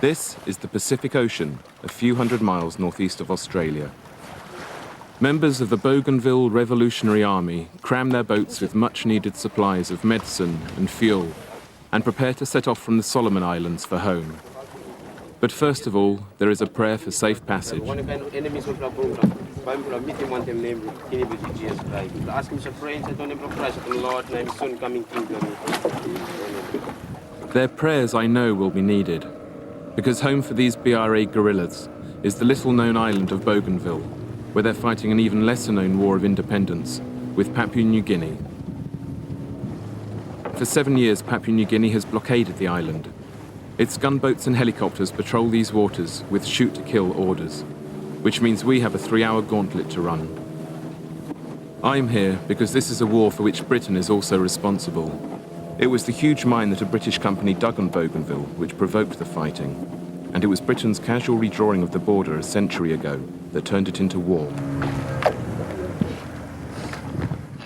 This is the Pacific Ocean, a few hundred miles northeast of Australia. Members of the Bougainville Revolutionary Army cram their boats with much-needed supplies of medicine and fuel and prepare to set off from the Solomon Islands for home. But first of all, there is a prayer for safe passage. Their prayers, I know, will be needed, because home for these BRA guerrillas is the little-known island of Bougainville, where they're fighting an even lesser-known war of independence with Papua New Guinea. For 7 years, Papua New Guinea has blockaded the island. Its gunboats and helicopters patrol these waters with shoot-to-kill orders, which means we have a 3-hour gauntlet to run. I'm here because this is a war for which Britain is also responsible. It was the huge mine that a British company dug on Bougainville which provoked the fighting, and it was Britain's casual redrawing of the border a century ago that turned it into war.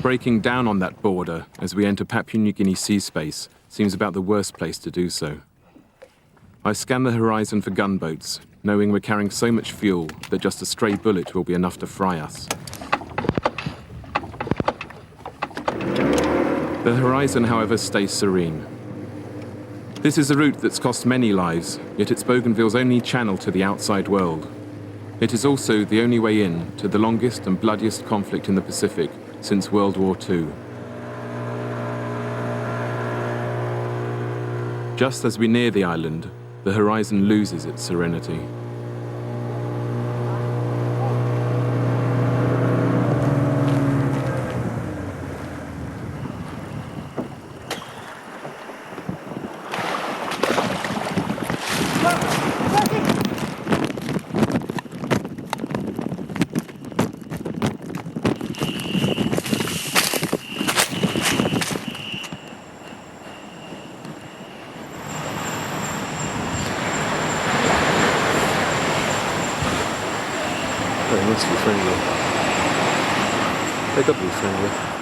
Breaking down on that border as we enter Papua New Guinea sea space seems about the worst place to do so. I scan the horizon for gunboats, knowing we're carrying so much fuel that just a stray bullet will be enough to fry us. The horizon, however, stays serene. This is a route that's cost many lives, yet it's Bougainville's only channel to the outside world. It is also the only way in to the longest and bloodiest conflict in the Pacific since World War II. Just as we near the island, the horizon loses its serenity.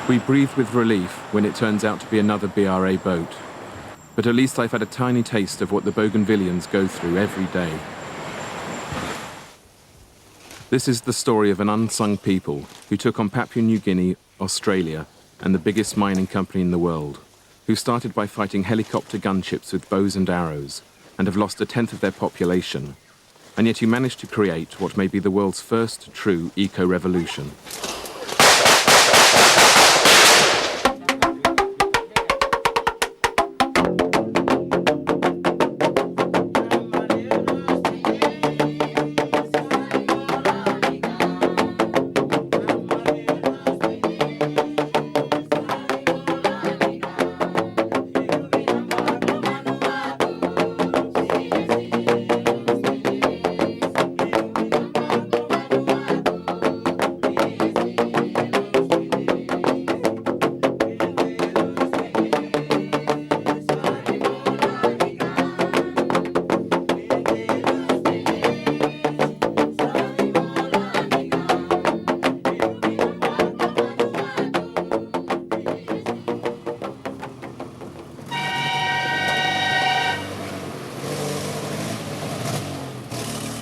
We breathe with relief when it turns out to be another BRA boat. But at least I've had a tiny taste of what the Bougainvillians go through every day. This is the story of an unsung people who took on Papua New Guinea, Australia, and the biggest mining company in the world, who started by fighting helicopter gunships with bows and arrows, and have lost 1/10 of their population, and yet who managed to create what may be the world's first true eco-revolution.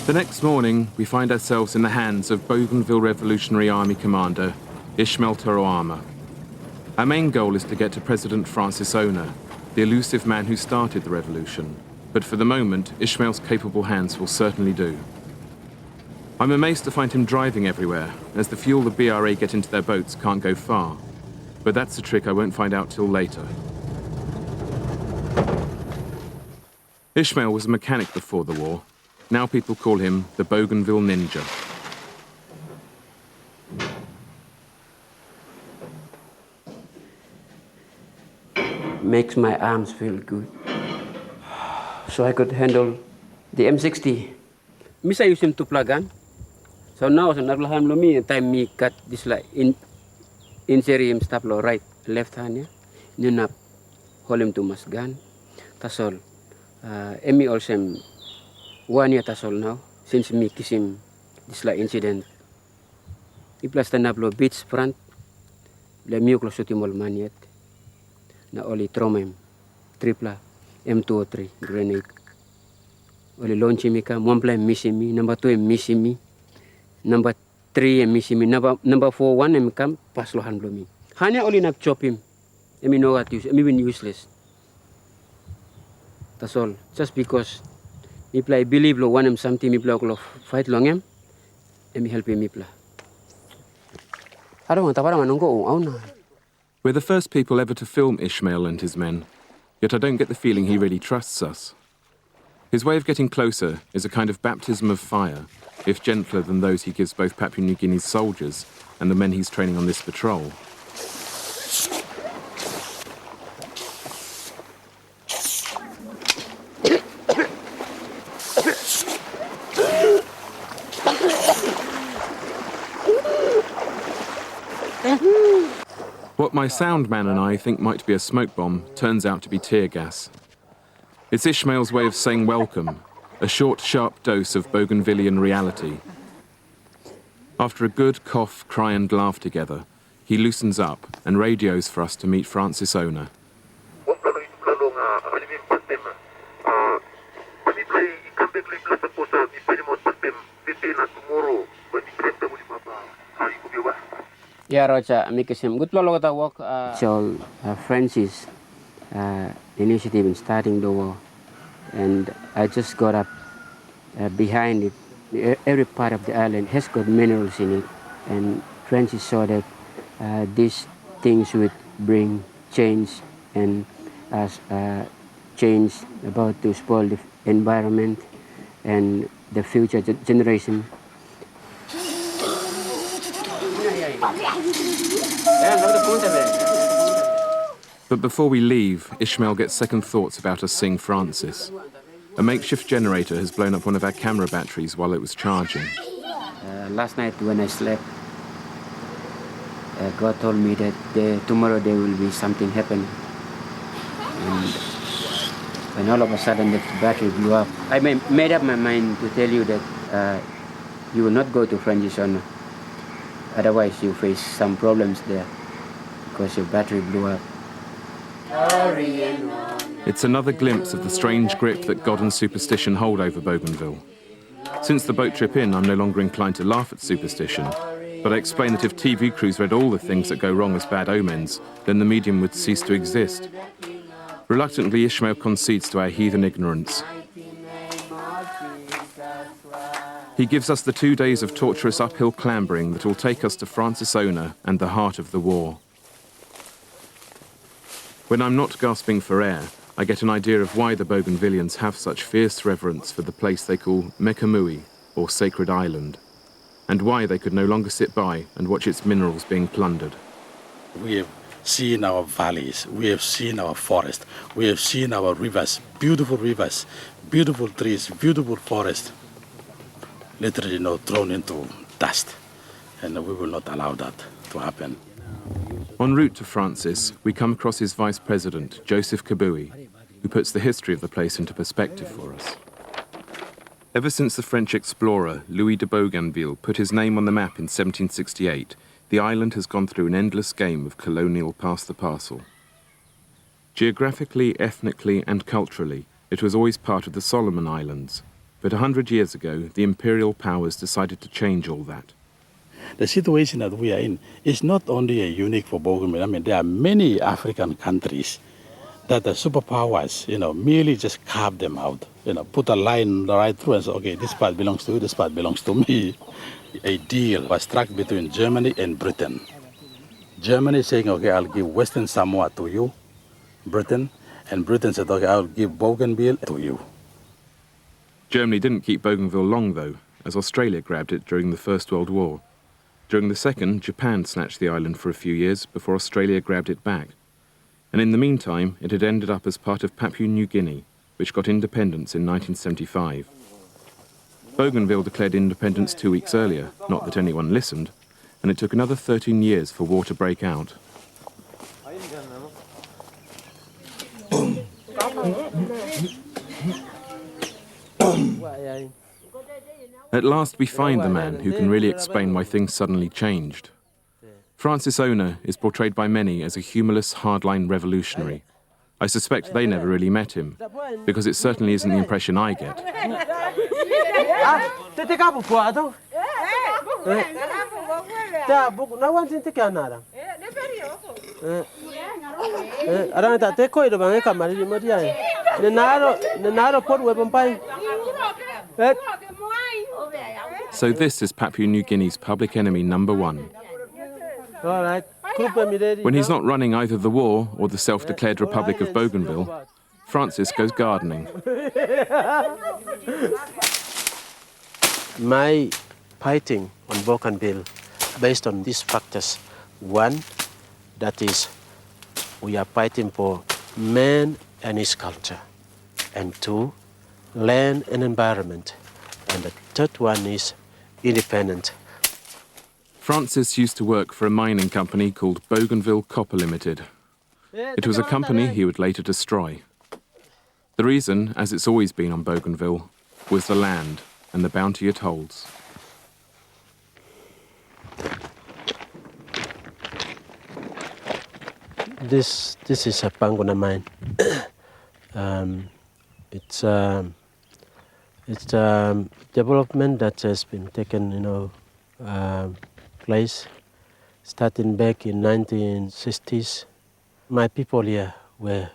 The next morning, we find ourselves in the hands of Bougainville Revolutionary Army Commander Ismail Toroama. Our main goal is to get to President Francis Ona, the elusive man who started the revolution. But for the moment, Ismail's capable hands will certainly do. I'm amazed to find him driving everywhere, as the fuel the BRA get into their boats can't go far. But that's a trick I won't find out till later. Ismail was a mechanic before the war. Now people call him the Bougainville Ninja. Makes my arms feel good. So I could handle the M60. Misa use him to plug gun. So now, so naglahan lo mi, time me cut this like inseri him stop lo right, left hand ya. Nunap, hold him to mas gun. Tasol. Emi also 1 year tasol now, since me kiss him this like incident. Iplas tanaplo beach front, le miu close to timol maniet. Na oli tromem, tripla M203 grenade. Oli launch mi kam, one play missing me, number 2 missing me, number 3 missing me, number 4 one kam pas lohan blow me. Hanya oli nak chop him. I mean no what use, I mean useless. That's all. Just because me play believe lo one something me play lo fight long him, and me help him me play. I don't want to go. We're the first people ever to film Ishmael and his men, yet I don't get the feeling he really trusts us. His way of getting closer is a kind of baptism of fire, if gentler than those he gives both Papua New Guinea's soldiers and the men he's training on this patrol. What my sound man and I think might be a smoke bomb turns out to be tear gas. It's Ishmael's way of saying welcome, a short, sharp dose of Bougainvillean reality. After a good cough, cry and laugh together, he loosens up and radios for us to meet Francis Ona. Yeah, Roger, make him good walk. So, Francis initiative in starting the war, and I just got up behind it. Every part of the island has got minerals in it, and Francis saw that these things would bring change, and change about to spoil the environment and the future generation. But before we leave, Ishmael gets second thoughts about us seeing Francis. A makeshift generator has blown up one of our camera batteries while it was charging. Last night when I slept, God told me that tomorrow there will be something happen. And all of a sudden the battery blew up. I made up my mind to tell you that you will not go to Francis Ona. Otherwise you face some problems there because your battery blew up. It's another glimpse of the strange grip that God and superstition hold over Bougainville. Since the boat trip in, I'm no longer inclined to laugh at superstition, but I explain that if TV crews read all the things that go wrong as bad omens, then the medium would cease to exist. Reluctantly, Ishmael concedes to our heathen ignorance. He gives us the 2 days of torturous uphill clambering that will take us to Francis Ona and the heart of the war. When I'm not gasping for air, I get an idea of why the Bougainvillians have such fierce reverence for the place they call Mekamui, or Sacred Island, and why they could no longer sit by and watch its minerals being plundered. We have seen our valleys, we have seen our forest, we have seen our rivers, beautiful trees, beautiful forest, literally thrown into dust, and we will not allow that to happen. En route to Francis, we come across his vice president, Joseph Kabui, who puts the history of the place into perspective for us. Ever since the French explorer Louis de Bougainville put his name on the map in 1768, the island has gone through an endless game of colonial pass-the-parcel. Geographically, ethnically and culturally, it was always part of the Solomon Islands, but 100 years ago, the imperial powers decided to change all that. The situation that we are in is not only unique for Bougainville. I mean, there are many African countries that the superpowers, merely just carve them out. Put a line right through and say, okay, this part belongs to you, this part belongs to me. A deal was struck between Germany and Britain. Germany saying, okay, I'll give Western Samoa to you, Britain, and Britain said, okay, I'll give Bougainville to you. Germany didn't keep Bougainville long, though, as Australia grabbed it during the First World War. During the Second, Japan snatched the island for a few years before Australia grabbed it back. And in the meantime, it had ended up as part of Papua New Guinea, which got independence in 1975. Bougainville declared independence 2 weeks earlier, not that anyone listened, and it took another 13 years for war to break out. At last we find the man who can really explain why things suddenly changed. Francis Ona is portrayed by many as a humorless, hardline revolutionary, I suspect they never really met him, because it certainly isn't the impression I get. So this is Papua New Guinea's public enemy number one. When he's not running either the war or the self-declared Republic of Bougainville, Francis goes gardening. My fighting on Bougainville based on these factors. One, that is, we are fighting for man and his culture. And two, land and environment. And the third one is independent. Francis used to work for a mining company called Bougainville Copper Limited. It was a company he would later destroy. The reason, as it's always been on Bougainville, was the land and the bounty it holds. This is a Panguna mine. It's development that has been taken, place starting back in 1960s. My people here were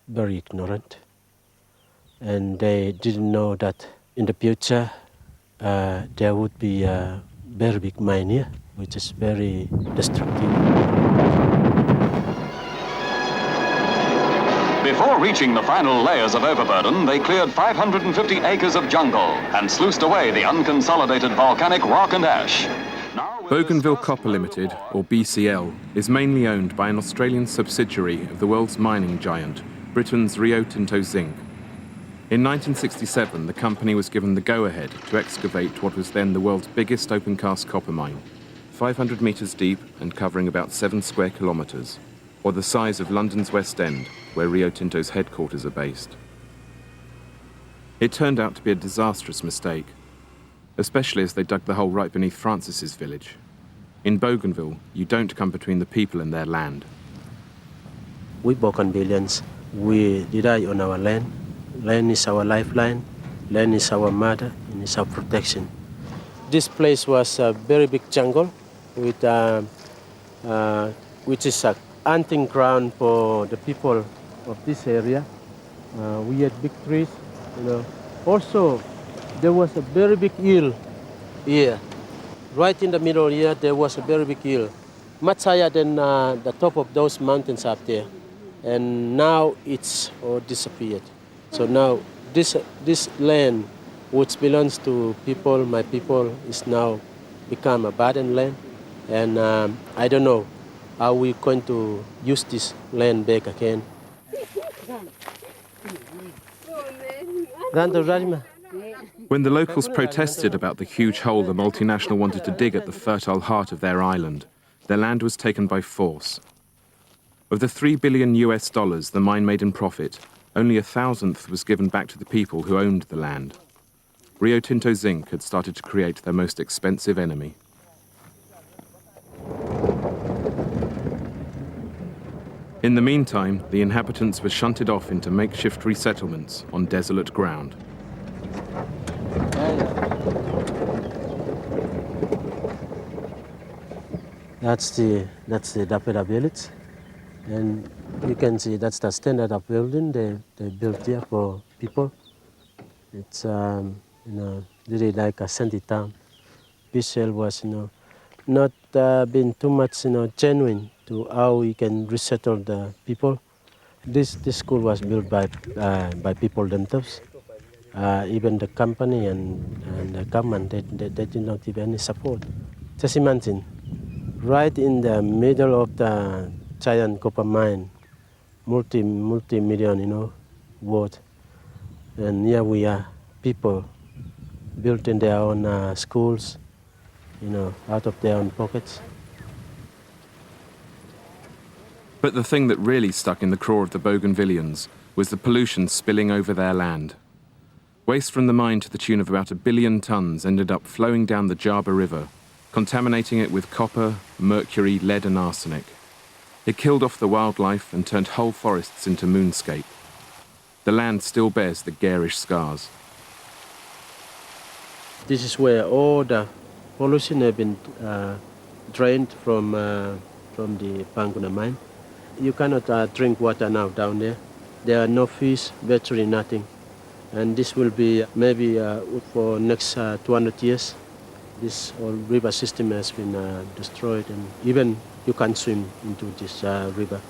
very ignorant, and they didn't know that in the future there would be a very big mine here, which is very destructive. Before reaching the final layers of overburden, they cleared 550 acres of jungle and sluiced away the unconsolidated volcanic rock and ash. Bougainville Copper Limited, or BCL, is mainly owned by an Australian subsidiary of the world's mining giant, Britain's Rio Tinto Zinc. In 1967, the company was given the go-ahead to excavate what was then the world's biggest open-cast copper mine, 500 metres deep and covering about 7 square kilometres, or the size of London's West End, where Rio Tinto's headquarters are based. It turned out to be a disastrous mistake, especially as they dug the hole right beneath Francis's village. In Bougainville, you don't come between the people and their land. We Bougainvillians, we rely on our land. Land is our lifeline, land is our mother, and it's our protection. This place was a very big jungle with, which is a hunting ground for the people of this area. We had big trees, Also, there was a very big hill here. Right in the middle here, there was a very big hill, much higher than the top of those mountains up there. And now it's all disappeared. So now this land, which belongs to people, my people, is now become a barren land. And I don't know how we're going to use this land back again. When the locals protested about the huge hole the multinational wanted to dig at the fertile heart of their island, their land was taken by force. Of the $3 billion the mine made in profit, only 1,000th was given back to the people who owned the land. Rio Tinto Zinc had started to create their most expensive enemy. In the meantime, the inhabitants were shunted off into makeshift resettlements on desolate ground. That's the Dapeda village, and you can see that's the standard of building they built here for people. It's really like a shanty town. BCL was not being too much genuine to how we can resettle the people. This school was built by people themselves. Even the company and the government they did not give any support. Just imagine, right in the middle of the giant copper mine, multi-million, worth, and here we are, people building their own schools, out of their own pockets. But the thing that really stuck in the craw of the Bougainvillians was the pollution spilling over their land. Waste from the mine to the tune of about 1 billion tons ended up flowing down the Jaba River, contaminating it with copper, mercury, lead and arsenic. It killed off the wildlife and turned whole forests into moonscape. The land still bears the garish scars. This is where all the pollution have been drained from the Panguna mine. You cannot drink water now down there. There are no fish, virtually nothing. And this will be maybe for next 200 years. This whole river system has been destroyed, and even you can't swim into this river.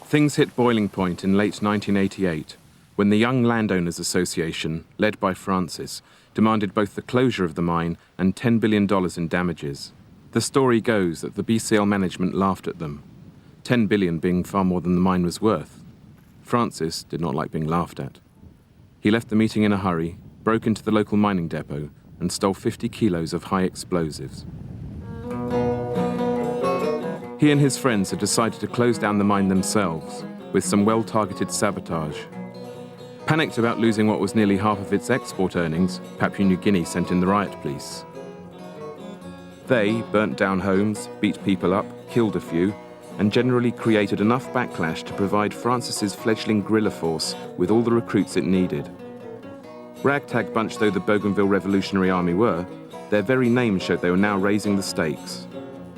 Things hit boiling point in late 1988 when the Young Landowners Association, led by Francis, demanded both the closure of the mine and $10 billion in damages. The story goes that the BCL management laughed at them, $10 billion being far more than the mine was worth. Francis did not like being laughed at. He left the meeting in a hurry, broke into the local mining depot, and stole 50 kilos of high explosives. He and his friends had decided to close down the mine themselves, with some well-targeted sabotage. Panicked about losing what was nearly half of its export earnings, Papua New Guinea sent in the riot police. They burnt down homes, beat people up, killed a few, and generally created enough backlash to provide Francis's fledgling guerrilla force with all the recruits it needed. Ragtag bunch though the Bougainville Revolutionary Army were, their very name showed they were now raising the stakes.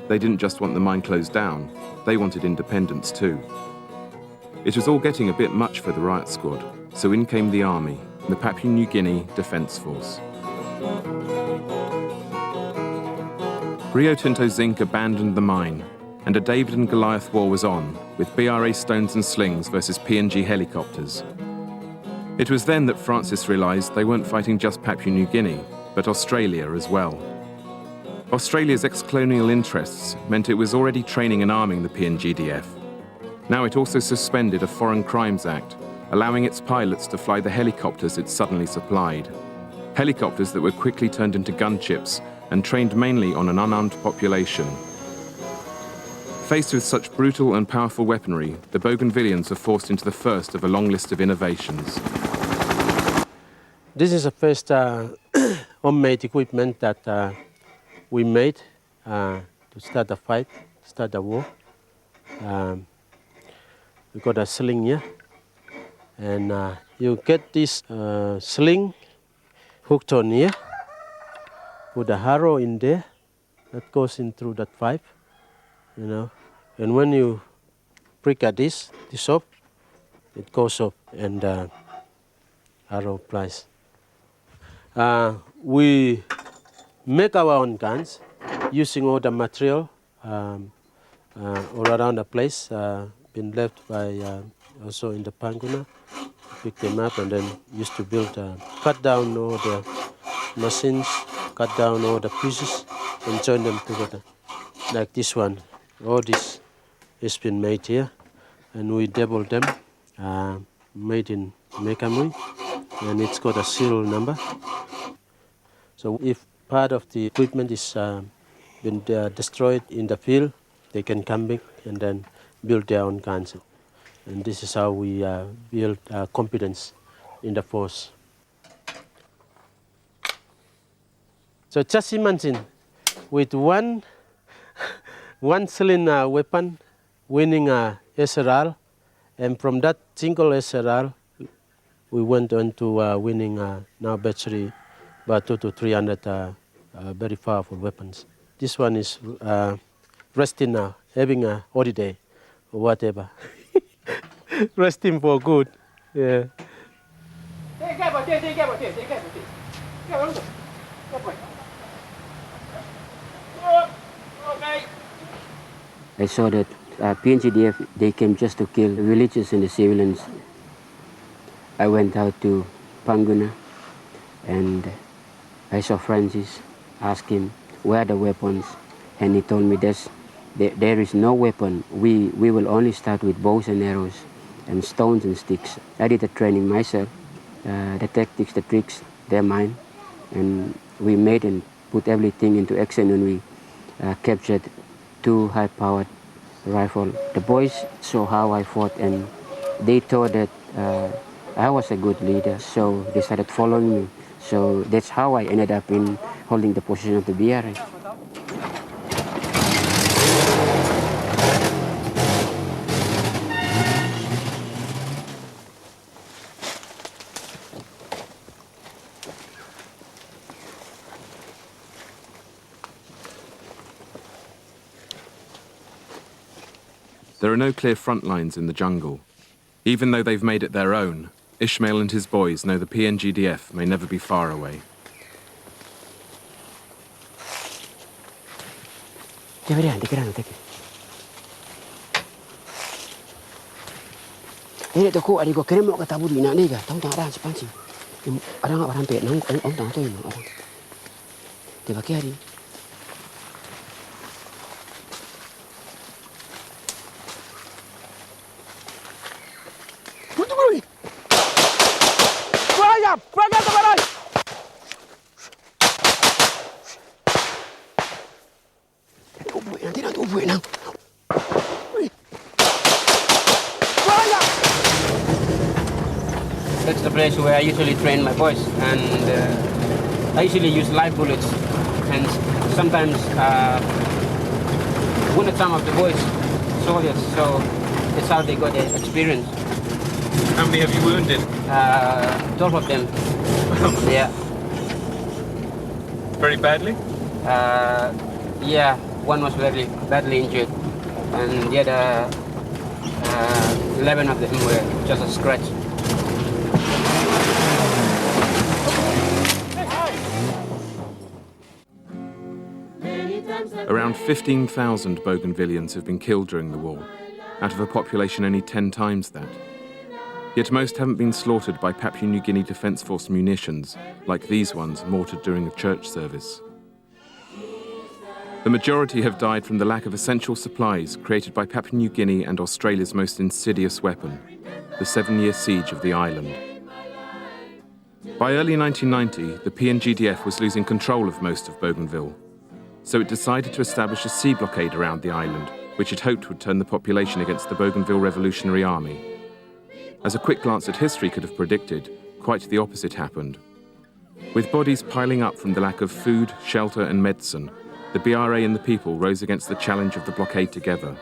They didn't just want the mine closed down, they wanted independence too. It was all getting a bit much for the riot squad, so in came the army, the Papua New Guinea Defence Force. Rio Tinto Zinc abandoned the mine, and a David and Goliath war was on, with BRA Stones and Slings versus PNG helicopters. It was then that Francis realised they weren't fighting just Papua New Guinea, but Australia as well. Australia's ex-colonial interests meant it was already training and arming the PNGDF. Now it also suspended a Foreign Crimes Act, allowing its pilots to fly the helicopters it suddenly supplied. Helicopters that were quickly turned into gunships and trained mainly on an unarmed population. Faced with such brutal and powerful weaponry, the Bougainvillians are forced into the first of a long list of innovations. This is the first homemade equipment that we made to start the fight, start the war. We got a sling here, and you get this sling hooked on here, put a harrow in there that goes in through that pipe, you know. And when you prick at this up, it goes up and harrow applies. We make our own guns using all the material all around the place, been left by also in the Panguna. Pick them up and then used to build, cut down all the machines, cut down all the pieces and join them together. Like this one, all this has been made here, and we double them, made in Mekamui, and it's got a serial number. So if part of the equipment is been destroyed in the field, they can come back and then build their own guns. And this is how we build confidence in the force. So just imagine, with one cylinder weapon, winning a SRR, and from that single SRR, we went on to winning now virtually about 200 to 300 very powerful weapons. This one is resting now, having a holiday or whatever. Resting for good. Yeah. I saw that PNGDF, they came just to kill the villages and the civilians. I went out to Panguna and I saw Francis, asked him where are the weapons, and he told me there is no weapon. We will only start with bows and arrows and stones and sticks. I did the training myself, the tactics, the tricks, they're mine, and we made and put everything into action, and we captured 2 high-powered rifles. The boys saw how I fought, and they thought that I was a good leader, so they started following me. So that's how I ended up in holding the position of the BRA. There are no clear front lines in the jungle. Even though they've made it their own, Ishmael and his boys know the PNGDF may never be far away. Ini tu ko ari ko kere mo ka tabu di na ni ga tong tang ran sepansi. Orang orang pe nang on tang tu no orang. Te ba ke ari. Putu bui. Vaya, paga tu barai. Tu bui nanti nak tu bui nang. That's the place where I usually train my boys, and I usually use live bullets, and sometimes wounded some of the boys, soldiers, so that's how they got the experience. How many have you wounded? 12 of them. Yeah. Very badly? Yeah, one was very badly injured, and the other 11 of them were just a scratch. Around 15,000 Bougainvilleans have been killed during the war, out of a population only 10 times that. Yet most haven't been slaughtered by Papua New Guinea Defence Force munitions, like these ones mortared during a church service. The majority have died from the lack of essential supplies created by Papua New Guinea and Australia's most insidious weapon, the 7-year siege of the island. By early 1990, the PNGDF was losing control of most of Bougainville, so it decided to establish a sea blockade around the island, which it hoped would turn the population against the Bougainville Revolutionary Army. As a quick glance at history could have predicted, quite the opposite happened. With bodies piling up from the lack of food, shelter and medicine, the BRA and the people rose against the challenge of the blockade together.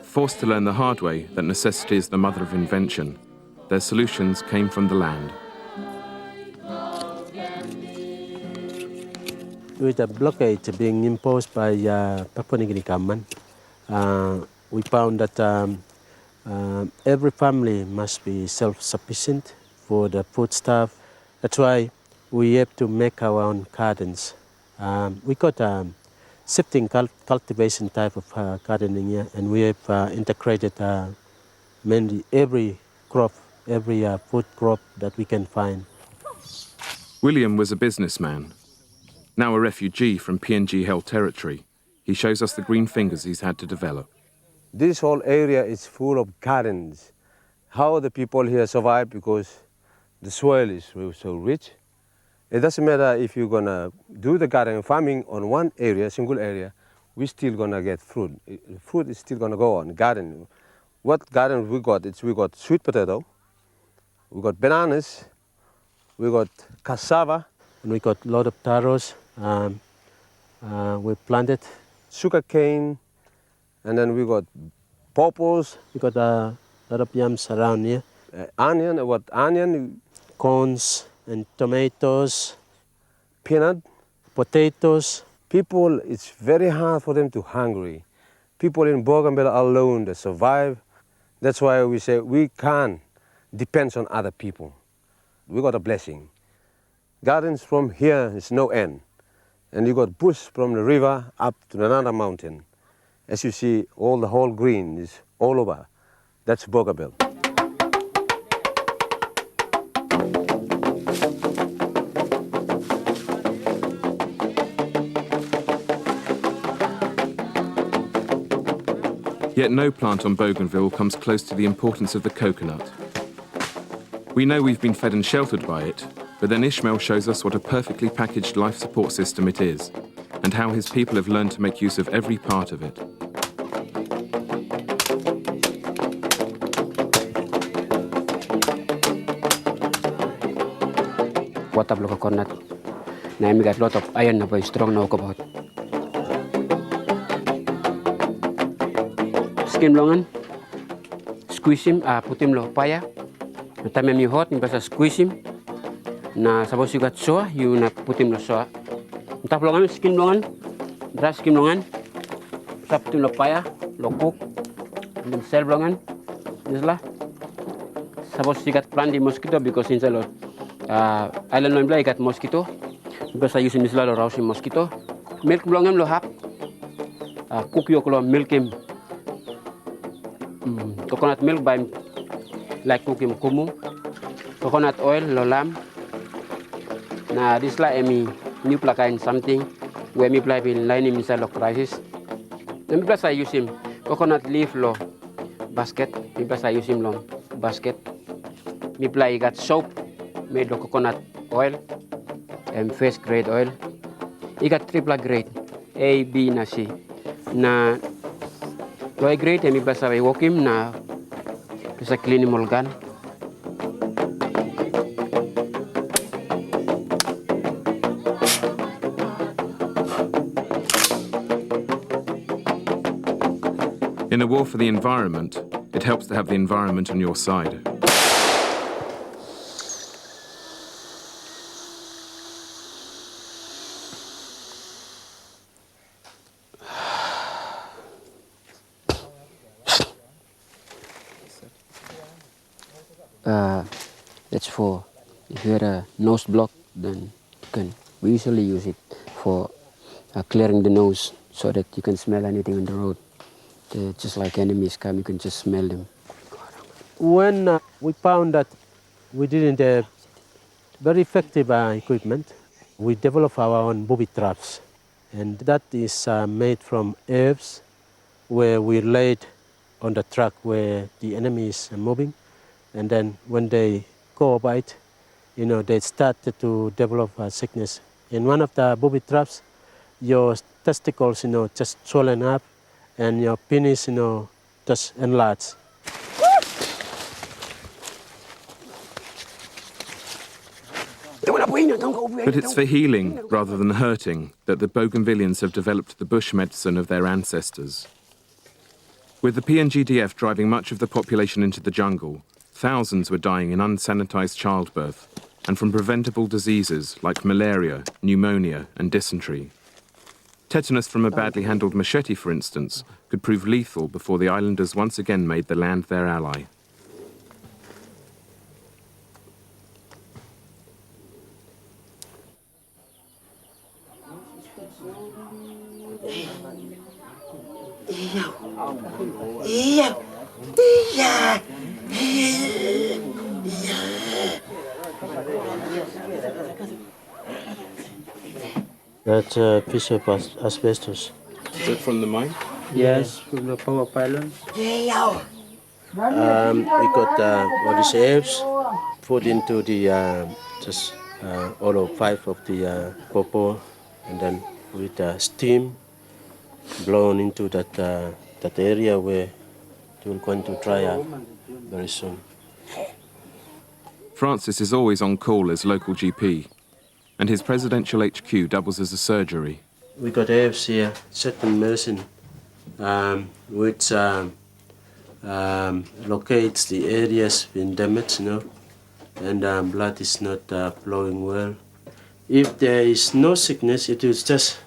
Forced to learn the hard way that necessity is the mother of invention, their solutions came from the land. With the blockade being imposed by Papua New Guinea government, we found that every family must be self-sufficient for the foodstuff. That's why we have to make our own gardens. We got shifting cultivation type of gardening here, and we have integrated mainly every crop, every food crop that we can find. William was a businessman. Now a refugee from PNG-held territory, he shows us the green fingers he's had to develop. This whole area is full of gardens. How the people here survive, because the soil is so rich. It doesn't matter if you're gonna do the garden farming on one area, single area, we're still gonna get fruit. Fruit is still gonna go on, garden. What garden we got? We got sweet potato, we got bananas, we got cassava, and we got a lot of taros. We planted sugar cane, and then we got pawpaws. We got a lot of yams around here. Onion, corns and tomatoes, peanut, potatoes. People, it's very hard for them to hungry. People in Bougainville alone, they survive. That's why we say we can't depend on other people. We got a blessing. Gardens from here is no end. And you got bush from the river up to another mountain. As you see, all the whole green is all over. That's Bougainville. Yet no plant on Bougainville comes close to the importance of the coconut. We know we've been fed and sheltered by it, but then Ishmael shows us what a perfectly packaged life support system it is, and how his people have learned to make use of every part of it. What up, coconut? Now we got a lot of iron, very strong now about. Skim longan, squeeze him, put him low fire. The time you hot, you basta squeeze him. Na suppose you got soa, you na put him low soa. Tap longan, skim longan, dry skim longan. Put him low fire. lo cook, and then sell belongan, isla. Suppose you got plant the mosquito because inside lo island lo you got mosquito. Because I use isla lo rousing mosquito. Milk belongan lo hap. Cook yo lo milk him. Coconut milk by like cook him kumu. Coconut oil lo lamb. Nah, this like me new plug in something where me play in line inside the crisis. Then plus I use him coconut leaf lo basket. Me plus I use him long basket. Me play got soap made of coconut oil and first grade oil. He got triple grade A, B, na C. Na low grade me plus I walk him na plus I clean him all gun. In a war for the environment, it helps to have the environment on your side. That's for if you had a nose block, then we usually use it for clearing the nose so that you can smell anything on the road. Just like enemies come, you can just smell them. When we found that we didn't have very effective equipment, we developed our own booby traps. And that is made from herbs where we laid on the track where the enemy is moving. And then when they go by it, they started to develop a sickness. In one of the booby traps, your testicles, just swollen up, and your penis, just enlarged. But it's for healing rather than hurting that the Bougainvilleans have developed the bush medicine of their ancestors. With the PNGDF driving much of the population into the jungle, thousands were dying in unsanitized childbirth and from preventable diseases like malaria, pneumonia and dysentery. Tetanus from a badly handled machete, for instance, could prove lethal before the islanders once again made the land their ally. That's a piece of asbestos. Is it from the mine? Yes, from the power pylon. We got all these herbs put into the all of 5 of the popo, and then with steam blown into that area where it will going to dry up very soon. Francis is always on call as local GP, and his presidential HQ doubles as a surgery. We got herbs here, certain medicine, which locates the areas being damaged, and blood is not flowing well. If there is no sickness, it will just,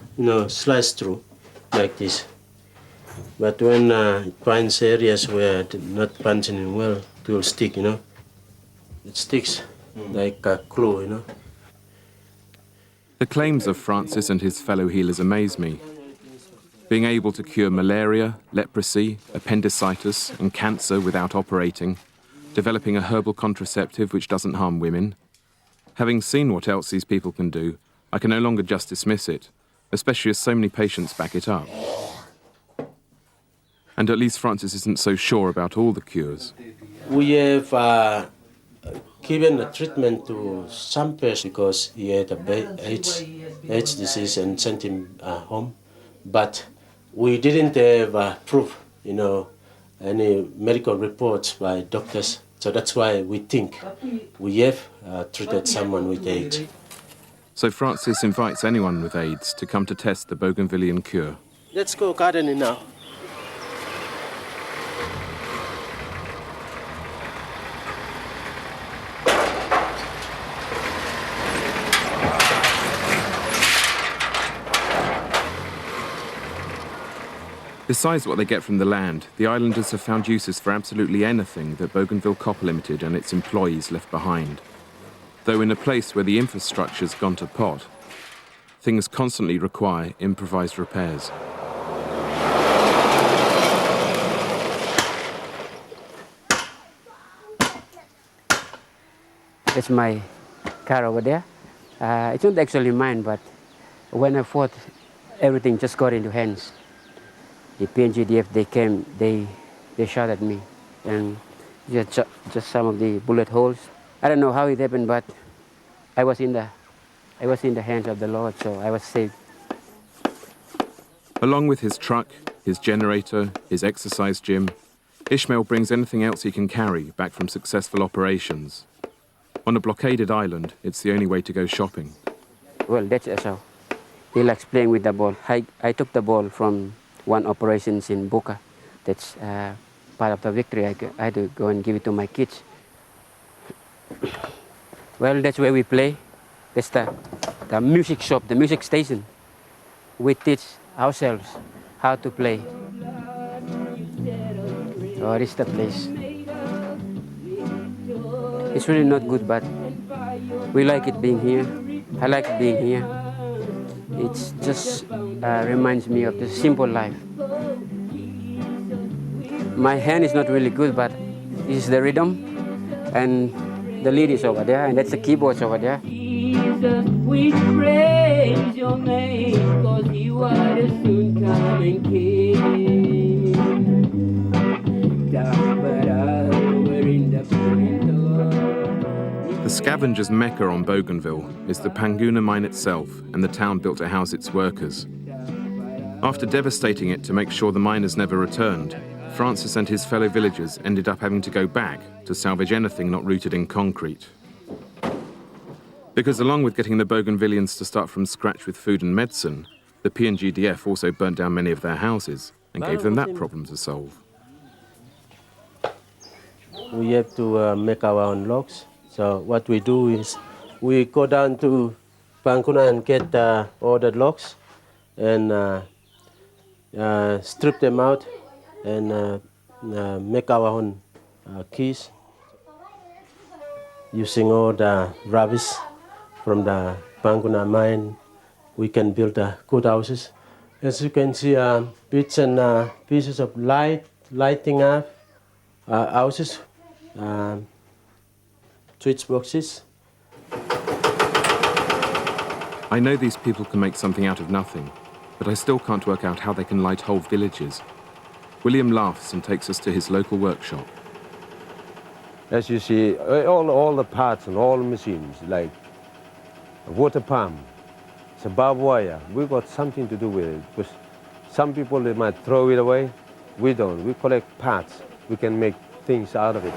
slice through like this. But when it finds areas where it's not functioning well, it will stick, It sticks like a glue, The claims of Francis and his fellow healers amaze me. Being able to cure malaria, leprosy, appendicitis and cancer without operating, developing a herbal contraceptive which doesn't harm women. Having seen what else these people can do, I can no longer just dismiss it, especially as so many patients back it up. And at least Francis isn't so sure about all the cures. We have given a treatment to some person because he had AIDS disease and sent him home. But we didn't have proof, any medical reports by doctors. So that's why we think we have treated someone with AIDS. So Francis invites anyone with AIDS to come to test the Bougainvillean cure. Let's go gardening now. Besides what they get from the land, the islanders have found uses for absolutely anything that Bougainville Copper Limited and its employees left behind. Though in a place where the infrastructure's gone to pot, things constantly require improvised repairs. It's my car over there. It's not actually mine, but when I fought, everything just got into hands. The PNGDF, they came, they shot at me, and just some of the bullet holes. I don't know how it happened, but I was in the hands of the Lord, so I was saved. Along with his truck, his generator, his exercise gym, Ishmael brings anything else he can carry back from successful operations. On a blockaded island, it's the only way to go shopping. Well, that's Esau. He likes playing with the ball. I took the ball from one operations in Buka. That's part of the victory. I had to go and give it to my kids. Well, that's where we play. That's the music shop, the music station. We teach ourselves how to play. Oh, this is the place. It's really not good, but we like it being here. I like being here. It just reminds me of the simple life. My hand is not really good, but this is the rhythm, and the lead is over there, and that's the keyboards over there. Jesus, we praise your name, 'cause you are the soon coming King. The scavenger's mecca on Bougainville is the Panguna mine itself and the town built to house its workers. After devastating it to make sure the miners never returned, Francis and his fellow villagers ended up having to go back to salvage anything not rooted in concrete. Because along with getting the Bougainvillians to start from scratch with food and medicine, the PNGDF also burnt down many of their houses and gave them that problem to solve. We have to make our own logs. So what we do is we go down to Panguna and get all the logs and strip them out and make our own keys. Using all the rubbish from the Panguna mine, we can build good houses. As you can see, bits and pieces of lighting up houses, switch boxes. I know these people can make something out of nothing, but I still can't work out how they can light whole villages. William laughs and takes us to his local workshop. As you see, all the parts and all the machines, like a water pump, it's a barbed wire. We got something to do with it, because some people, they might throw it away. We don't. We collect parts. We can make things out of it.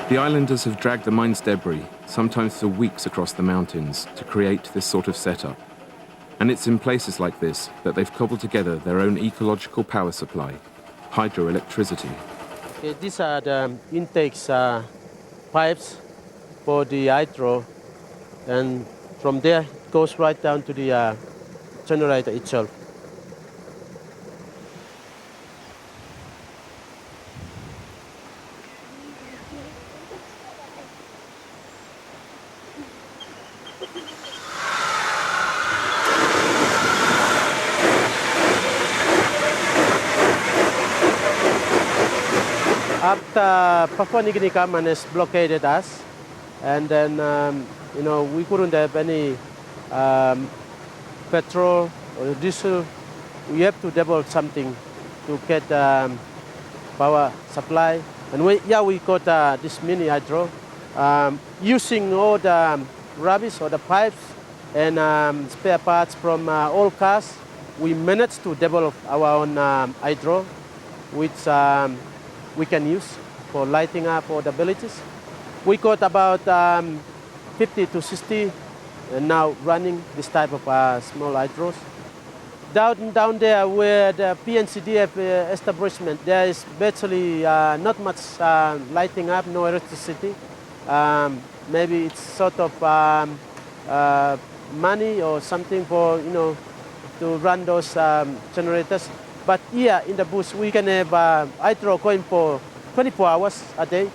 The islanders have dragged the mine's debris, sometimes for weeks across the mountains, to create this sort of setup. And it's in places like this that they've cobbled together their own ecological power supply, hydroelectricity. Okay, these are the intakes pipes for the hydro, and from there it goes right down to the generator itself. After Papua New Guinea government has blockaded us, and then we couldn't have any petrol or diesel. We have to develop something to get power supply, and we got this mini hydro using all the rubbish or the pipes and spare parts from old cars. We managed to develop our own hydro, which we can use for lighting up all the villages. We got about 50 to 60 now running this type of small hydros. Down there where the PNCDF establishment, there is virtually not much lighting up, no electricity. Maybe it's sort of money or something for, to run those generators. But here in the bush, we can have, I throw coin for 24 hours a day.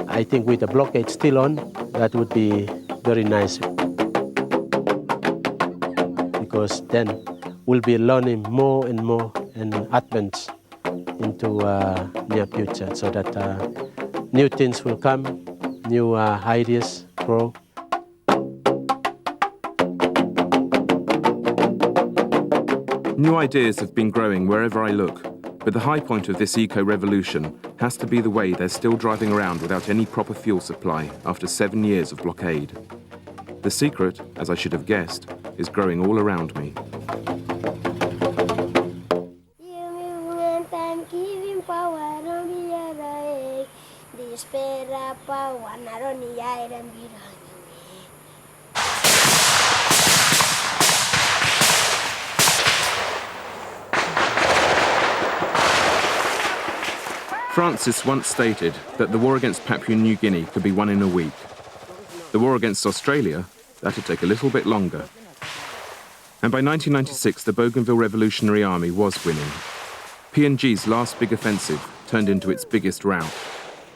I think with the blockade still on, that would be very nice. Because then we'll be learning more and more and advance into near future so that new things will come, new ideas grow. New ideas have been growing wherever I look, but the high point of this eco-revolution has to be the way they're still driving around without any proper fuel supply after 7 years of blockade. The secret, as I should have guessed, is growing all around me. Francis once stated that the war against Papua New Guinea could be won in a week. The war against Australia, that'd take a little bit longer. And by 1996, the Bougainville Revolutionary Army was winning. PNG's last big offensive turned into its biggest rout.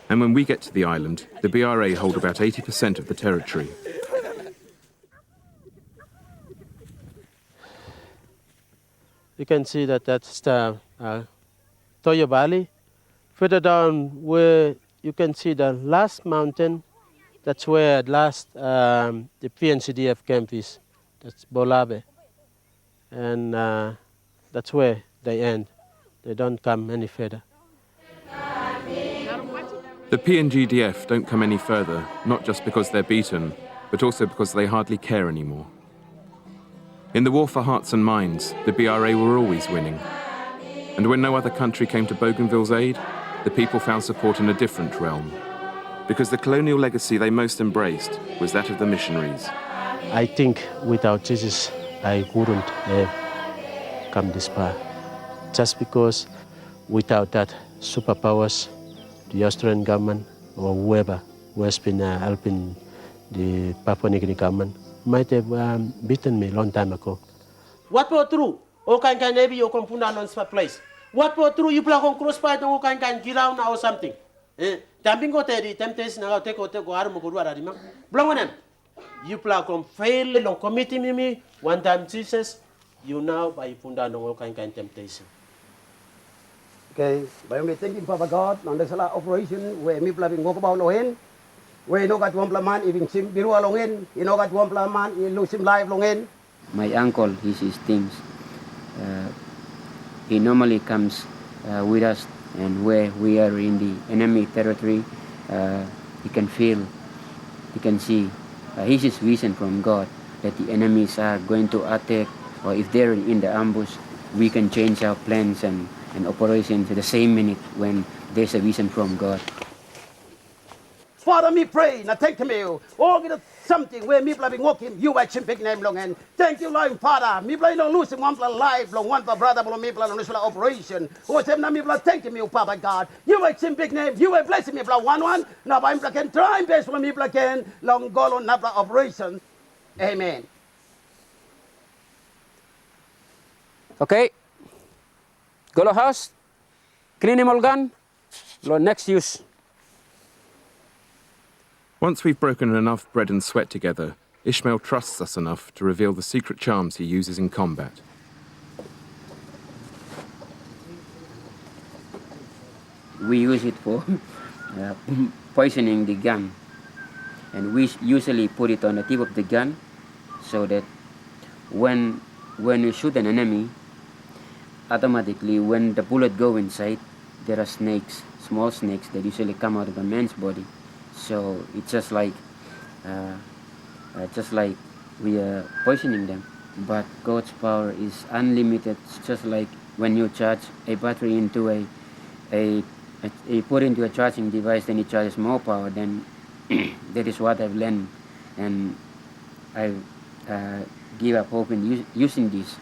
And when we get to the island, the BRA hold about 80% of the territory. You can see that that's the Toyo Valley. Further down where you can see the last mountain, that's where at last the PNCDF camp is. That's Bolabe. And that's where they end. They don't come any further. The PNGDF don't come any further, not just because they're beaten, but also because they hardly care anymore. In the war for hearts and minds, the BRA were always winning. And when no other country came to Bougainville's aid, the people found support in a different realm. Because the colonial legacy they most embraced was that of the missionaries. I think without Jesus, I wouldn't have come this far. Just because without that superpowers, the Australian government or whoever who has been helping the Papua New Guinea government might have beaten me a long time ago. What for true? O kan maybe you can put on spot place. What for true? You play on crossfire o kan giround or something. Tamping go the temptation now take arm go arima. Blongan. You play on fail on committing me one time Jesus. You now by punda no kan temptation. Okay, by me thanking Papa God on the sala operation where me plaving walk about no hen. Where no got one man even sim biru along in, you know got one man you lose him live long in. My uncle, he's his things. He normally comes with us, and where we are in the enemy territory, he can feel, he can see. He's his vision from God that the enemies are going to attack, or if they're in the ambush, we can change our plans and operations at the same minute when there's a vision from God. Father, me pray, now thank you. Oh, get something where me been walking, you watch him big name long and thank you, Lord Father. Me play no losing one for life, long one for brother, but me play no losing operation. Oh, tell me, thank you, Papa God. You watch him big name, you will bless me, one. Now I'm blocking, try best for me blocking, long goal on Nabla operation. Amen. Okay. Go to house, clean him all gun, next use. Once we've broken enough bread and sweat together, Ishmael trusts us enough to reveal the secret charms he uses in combat. We use it for poisoning the gun. And we usually put it on the tip of the gun so that when you shoot an enemy, automatically when the bullet go inside, there are snakes, small snakes that usually come out of a man's body. So it's just like we are poisoning them. But God's power is unlimited. It's just like when you charge a battery into a put into a charging device, then it charges more power. Then that is what I've learned, and I give up hope in using this.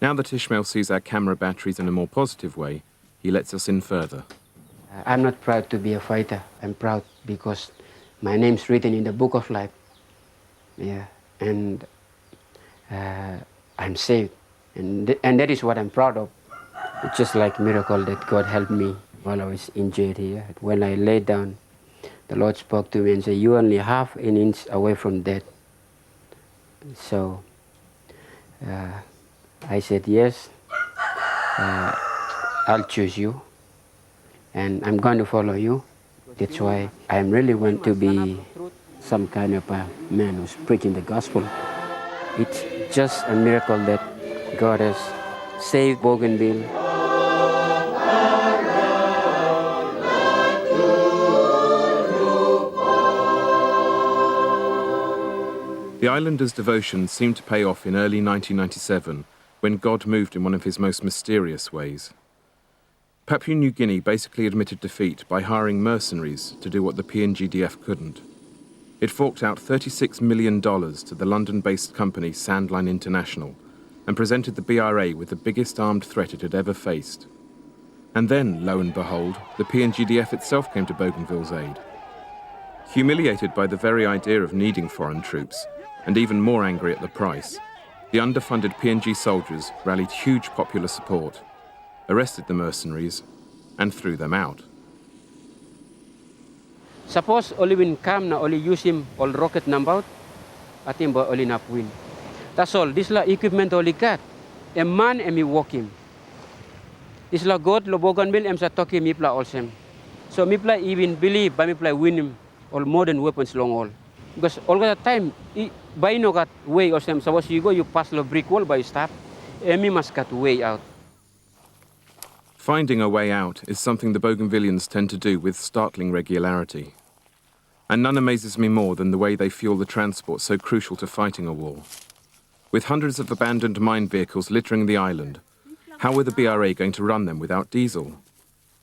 Now that Ishmael sees our camera batteries in a more positive way, he lets us in further. I'm not proud to be a fighter. I'm proud because my name's written in the book of life. Yeah, and I'm saved, and that is what I'm proud of. It's just like a miracle that God helped me while I was injured here. When I laid down, the Lord spoke to me and said, "You only half an inch away from death." So I said, "Yes, I'll choose you, and I'm going to follow you." That's why I really want to be some kind of a man who's preaching the gospel. It's just a miracle that God has saved Bougainville. The islanders' devotion seemed to pay off in early 1997 when God moved in one of his most mysterious ways. Papua New Guinea basically admitted defeat by hiring mercenaries to do what the PNGDF couldn't. It forked out $36 million to the London-based company Sandline International and presented the BRA with the biggest armed threat it had ever faced. And then, lo and behold, the PNGDF itself came to Bougainville's aid. Humiliated by the very idea of needing foreign troops, and even more angry at the price, the underfunded PNG soldiers rallied huge popular support, arrested the mercenaries, and threw them out. Suppose only when come na only use him all rocket number, atin ba only nap win. That's all. This la equipment only got. A man and me walk him. This la God lo Bougainville em sa toki mi pla also. So mi pla even believe by mi pla win him all modern weapons long all. Because all the time, by no got way or some. Suppose you go, you pass the brick wall by stop, and me must cut way out. Finding a way out is something the Bougainvillians tend to do with startling regularity. And none amazes me more than the way they fuel the transport so crucial to fighting a war. With hundreds of abandoned mine vehicles littering the island, how were the BRA going to run them without diesel?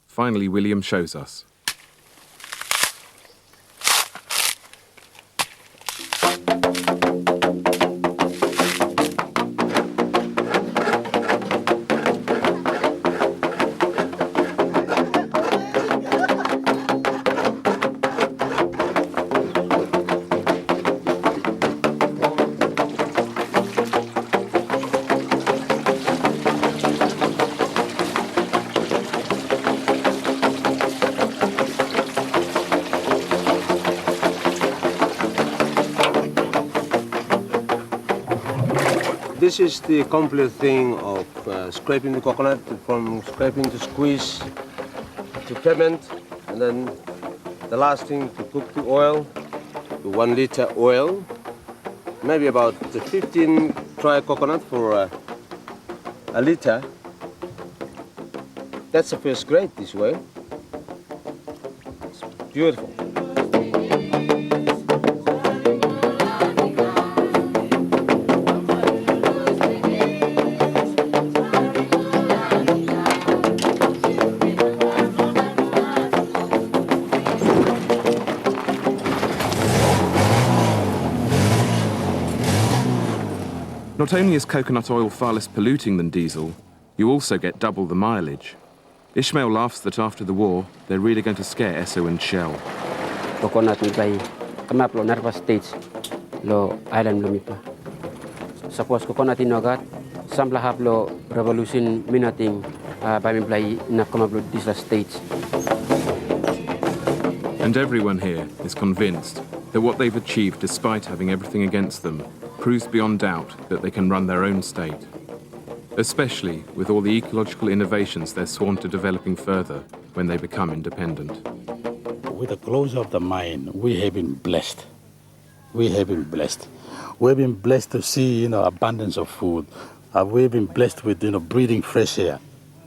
Finally, William shows us. This is the complete thing of scraping the coconut, from scraping to squeeze to ferment, and then the last thing to cook the oil, the 1 liter oil, maybe about 15 dry coconut for a liter. That's the first grade this way. It's beautiful. Not only is coconut oil far less polluting than diesel, you also get double the mileage. Ishmael laughs that after the war, they're really going to scare Esso and Shell. Coconut mi play, come up lo nervous states, lo island lo mi pa. Suppose coconut in nogat, sambla hap lo revolution minating, by mi play na come up lo these states. And everyone here is convinced that what they've achieved despite having everything against them proves beyond doubt that they can run their own state, especially with all the ecological innovations they're sworn to developing further when they become independent. With the closure of the mine, we have been blessed. We have been blessed. We've been blessed to see, abundance of food. We've been blessed with, breathing fresh air.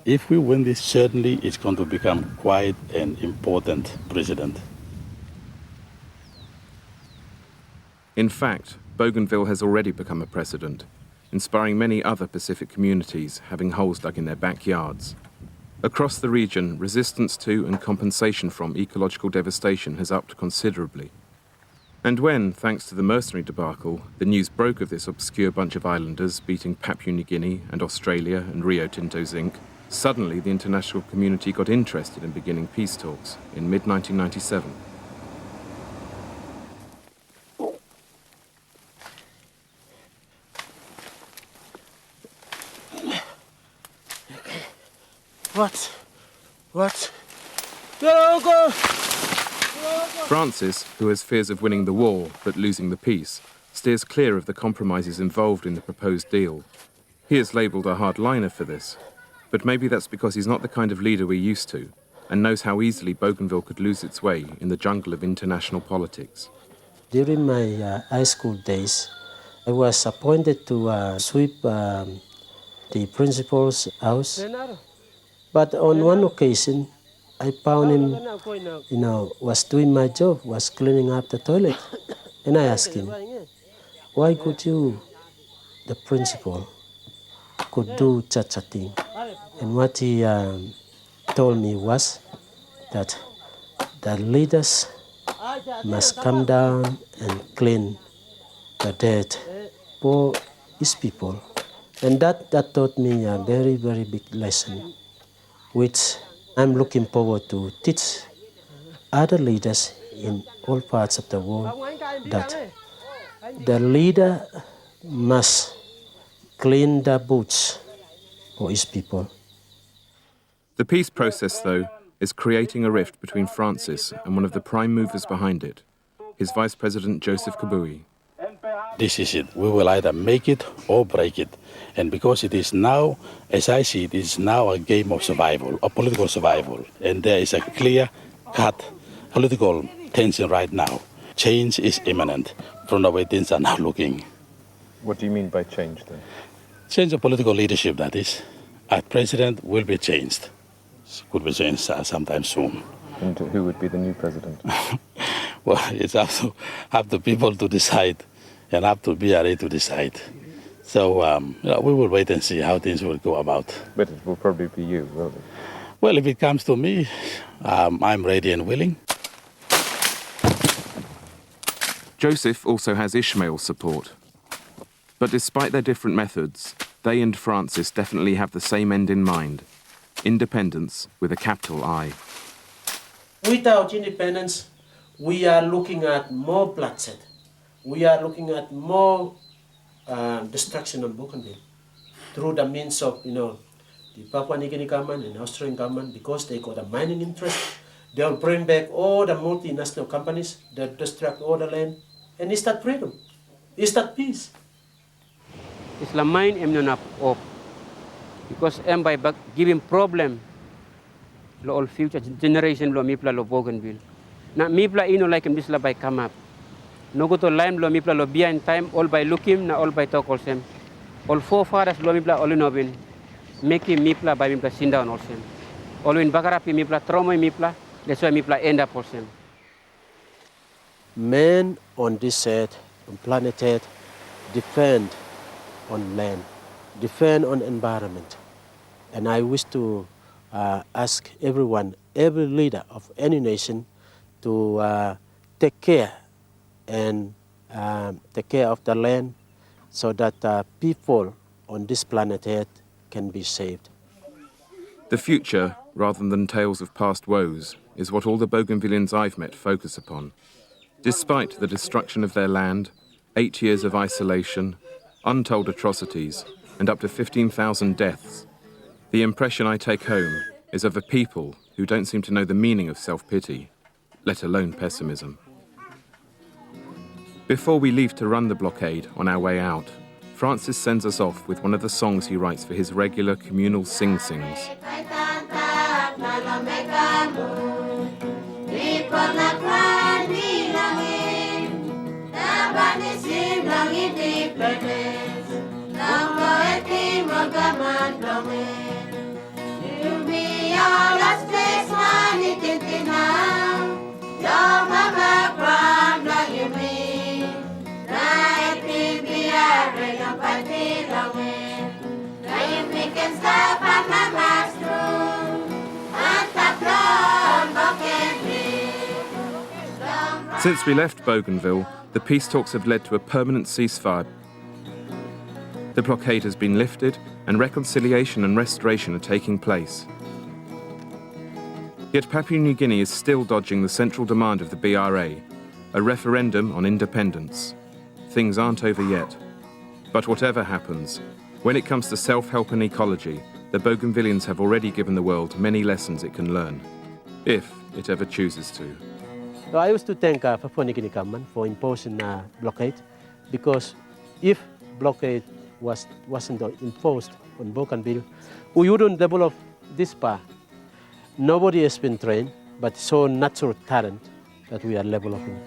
If we win this, certainly it's going to become quite an important president. In fact, Bougainville has already become a precedent, inspiring many other Pacific communities having holes dug in their backyards. Across the region, resistance to and compensation from ecological devastation has upped considerably. And when, thanks to the mercenary debacle, the news broke of this obscure bunch of islanders beating Papua New Guinea and Australia and Rio Tinto Zinc, suddenly the international community got interested in beginning peace talks in mid-1997. What? Francis, who has fears of winning the war but losing the peace, steers clear of the compromises involved in the proposed deal. He is labelled a hardliner for this, but maybe that's because he's not the kind of leader we're used to and knows how easily Bougainville could lose its way in the jungle of international politics. During my high school days, I was appointed to sweep the principal's house. But on one occasion, I found him, was doing my job, was cleaning up the toilet. And I asked him, why could you, the principal, could do such a thing? And what he told me was that the leaders must come down and clean the dirt for his people. And that taught me a very, very big lesson, which I'm looking forward to teach other leaders in all parts of the world, that the leader must clean the boots for his people. The peace process, though, is creating a rift between Francis and one of the prime movers behind it, his Vice President Joseph Kabui. This is it. We will either make it or break it. And because it is now, as I see it, is now a game of survival, of political survival. And there is a clear-cut political tension right now. Change is imminent from the way things are now looking. What do you mean by change, then? Change of political leadership, that is. Our president will be changed. Could be changed sometime soon. And who would be the new president? Well, it's up to people to decide, and up to BRA to decide. So we will wait and see how things will go about. But it will probably be you, won't it? Well, if it comes to me, I'm ready and willing. Joseph also has Ishmael's support. But despite their different methods, they and Francis definitely have the same end in mind: independence with a capital I. Without independence, we are looking at more bloodshed. We are looking at more destruction of Bougainville through the means of, the Papua New Guinea government and Australian government, because they got a mining interest. They'll bring back all the multinational companies that destruct all the land. And is that freedom? Is that peace? Islam mine em not up because em by giving problem lo all future generation lo mipla lo Bougainville. Na mipla ino like em disla by come up. No go to lime lo mipla lo behind time all by looking na all by talk sem. All forefathers lo mipla all inobin. Make him mipla by mipla sin down also. All in Bakarapi mipla trauma mipla. That's why mipla end up also. Men on this earth, on planet Earth, depend on land, depend on environment. And I wish to ask everyone, every leader of any nation, to take care and take care of the land so that people on this planet Earth can be saved. The future, rather than tales of past woes, is what all the Bougainvillians I've met focus upon. Despite the destruction of their land, 8 years of isolation, untold atrocities, and up to 15,000 deaths, the impression I take home is of a people who don't seem to know the meaning of self-pity, let alone pessimism. Before we leave to run the blockade on our way out, Francis sends us off with one of the songs he writes for his regular communal sing-sings. Since we left Bougainville, the peace talks have led to a permanent ceasefire. The blockade has been lifted and reconciliation and restoration are taking place. Yet Papua New Guinea is still dodging the central demand of the BRA, a referendum on independence. Things aren't over yet. But whatever happens, when it comes to self-help and ecology, the Bougainvilleans have already given the world many lessons it can learn, if it ever chooses to. So I used to thank Papua New Guinea government for imposing a blockade, because if blockade wasn't imposed on Bougainville, we wouldn't develop this part. Nobody has been trained, but so natural talent that we are developing.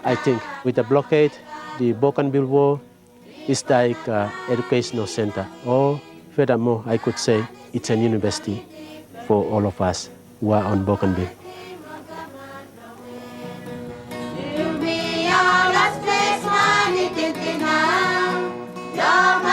I think with the blockade, the Bougainville War is like an educational center, or furthermore, I could say it's a university for all of us who are on Bougainville. Stop,